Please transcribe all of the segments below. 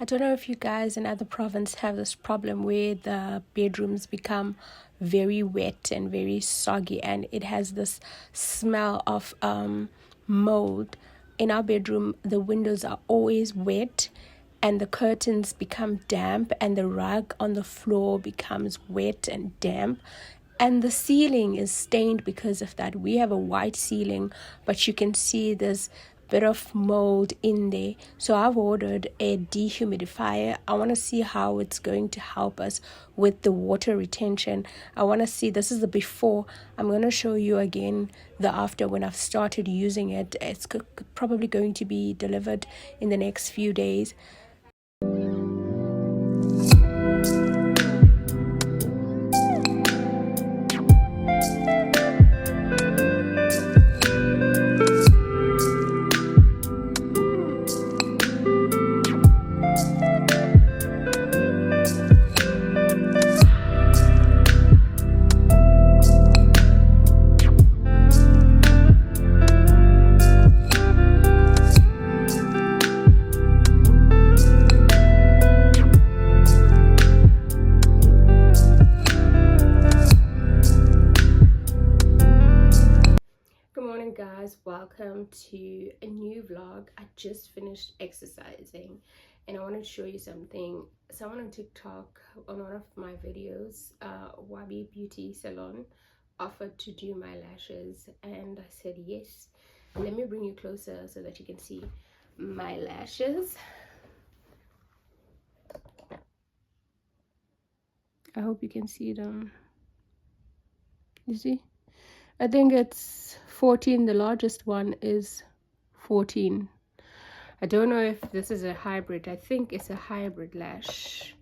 I don't know if you guys in other provinces have this problem where the bedrooms become very wet and very soggy, and it has this smell of mold. In our bedroom, the windows are always wet and the curtains become damp and the rug on the floor becomes wet and damp. And the ceiling is stained because of that. We have a white ceiling, but you can see there's bit of mold in there. So I've ordered a dehumidifier. I want to see how it's going to help us with the water retention. I want to see, this is the before. I'm going to show you again the after when I've started using it. It's probably going to be delivered in the next few days. Guys, welcome to a new vlog. I just finished exercising and I want to show you something. Someone on TikTok on one of my videos, Wabi Beauty Salon, offered to do my lashes and I said yes. Let me bring you closer so that you can see my lashes. I hope you can see them. You see? I think it's 14. The largest one is 14. I don't know if this is a hybrid. I think it's a hybrid lash.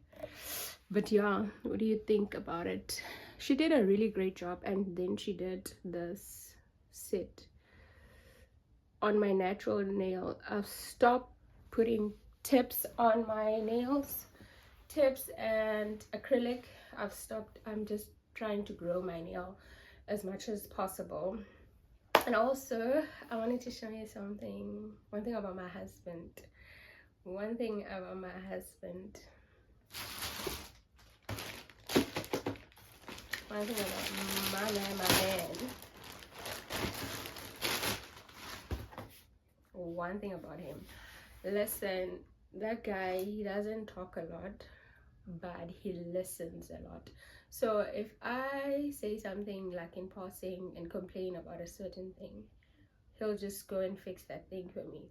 But yeah, what do you think about it? She did a really great job, and then she did this set on my natural nail. I've stopped putting tips on my nails. Tips and acrylic. I've stopped. I'm just trying to grow my nail as much as possible. And also I wanted to show you something. One thing about my husband. One thing about my man. One thing about him. Listen, that guy, he doesn't talk a lot, but he listens a lot. So if I say something like in passing and complain about a certain thing, he'll just go and fix that thing for me.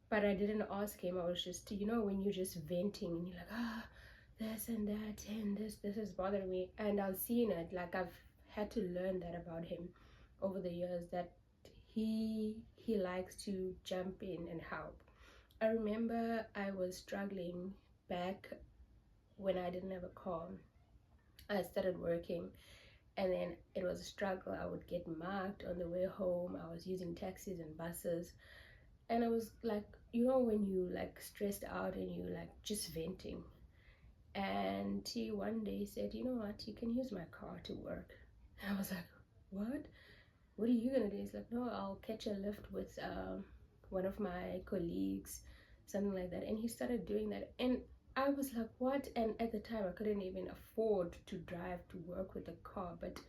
But I didn't ask him. I was just, you know, when you're just venting and you're like, this and that and this is bothering me, and I've seen it. Like, I've had to learn that about him over the years, that he likes to jump in and help. I remember I was struggling back when I didn't have a car. I started working and then it was a struggle. I would get marked on the way home. I was using taxis and buses, and I was like, you know, when you like stressed out and you like just venting. And he one day said, you know what, you can use my car to work. And I was like, what are you gonna do? He's like, no, I'll catch a lift with one of my colleagues, something like that. And he started doing that, and I was like, what? And at the time I couldn't even afford to drive to work with a car, but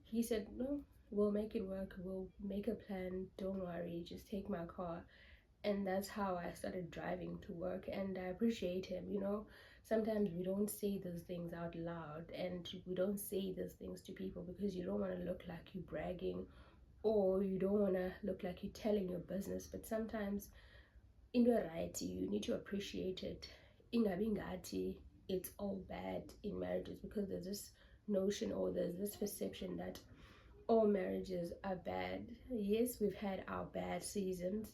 he said, no, we'll make it work, we'll make a plan, don't worry, just take my car. And that's how I started driving to work. And I appreciate him. You know, sometimes we don't say those things out loud, and we don't say those things to people because you don't want to look like you're bragging, or you don't want to look like you're telling your business. But sometimes in variety, you need to appreciate it. Ingabingati, it's all bad in marriages, because there's this notion, or there's this perception that all marriages are bad. Yes, we've had our bad seasons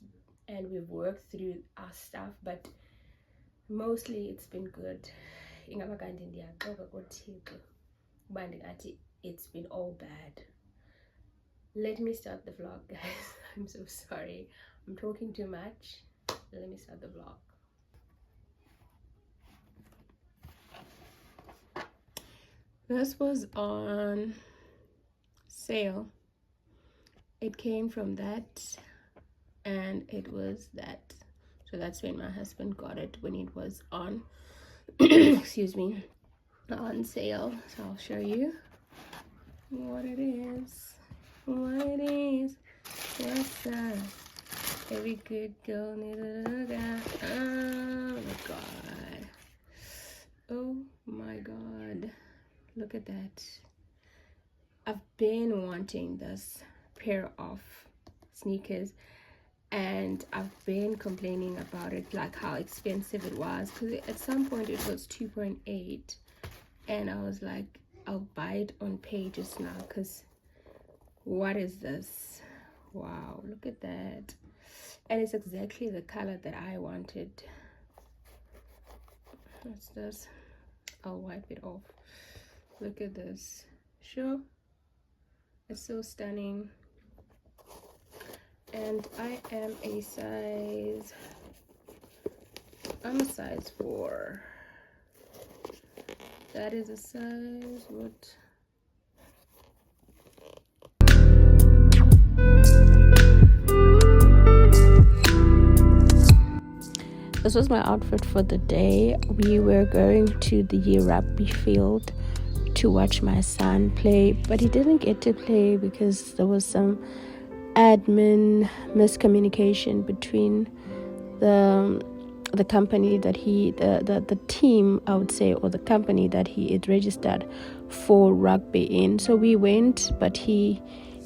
and we've worked through our stuff, but mostly it's been good. It's been all bad. Let me start the vlog, guys. I'm so sorry, I'm talking too much. Let me start the vlog. This was on sale. It came from that, and it was that. So that's when my husband got it, when it was on excuse me, on sale. So I'll show you what it is. What's up? Every good girl needs a look out. Oh my god. Oh my god. Look at that. I've been wanting this pair of sneakers, and I've been complaining about it, like how expensive it was, because at some point it was 2.8, and I was like, I'll buy it on Pages now, because what is this? Wow, look at that. And it's exactly the color that I wanted. What's this? I'll wipe it off. Look at this. Sure, it's so stunning. And I'm a size 4. That is a size, what? This was my outfit for the day. We were going to the rugby field to watch my son play, but he didn't get to play because there was some admin miscommunication between the company that the team, I would say, or the company that he had registered for rugby in. So we went, but he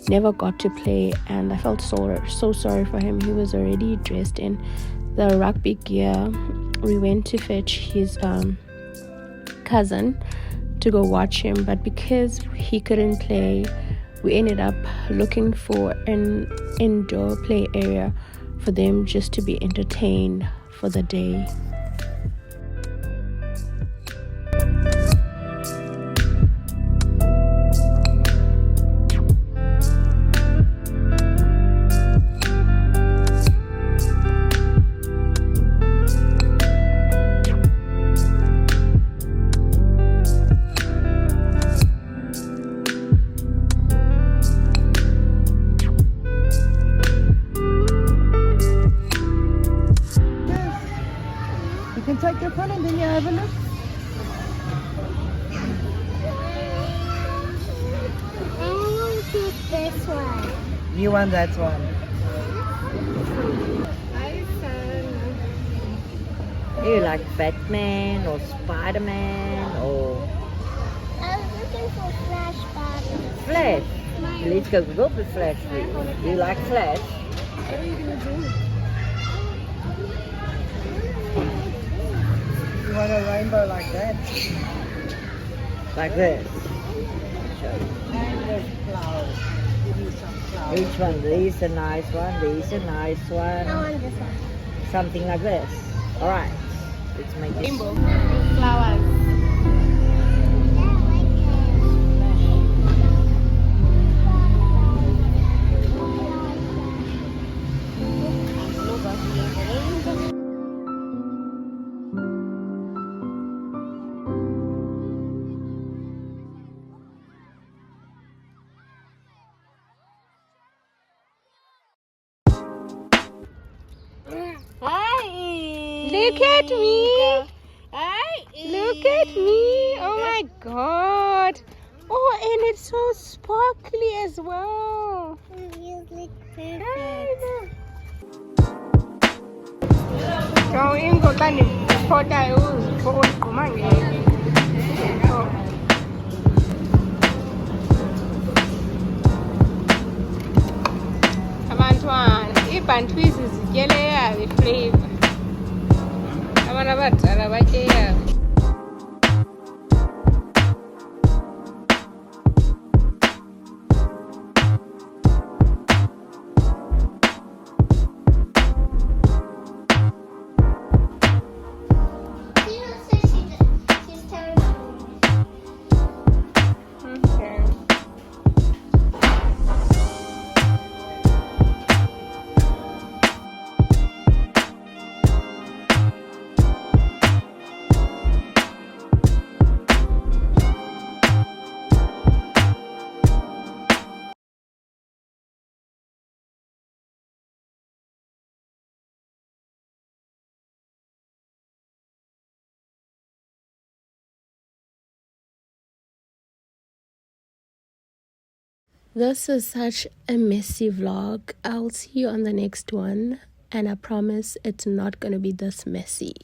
never got to play, and I felt so sorry for him. He was already dressed in the rugby gear. We went to fetch his cousin to go watch him, but because he couldn't play, we ended up looking for an indoor play area for them just to be entertained for the day. Take your phone and then you have a look. I want to choose this one. You want that one? You like Batman or Spider-Man or I was looking for Flash Barbie. Flash? Let's go with Flash. Do you like Flash? What are you going to do? You want a rainbow like that? Like this? And there's flowers. Give me some flowers. Each one. These a nice one. These a nice one. I want this one. Something like this. Alright. Let's make it. Rainbow flowers. Look at me. Look at me. Oh my god. Oh, and it's so sparkly as well. You look perfect. Kau ingo kan foto ko kumangi. Abantwana, ibhantwizi zityele yabi flavor. Abantu abadala batye yabi. She's terrible. Okay. This is such a messy vlog. I'll see you on the next one, and I promise it's not going to be this messy.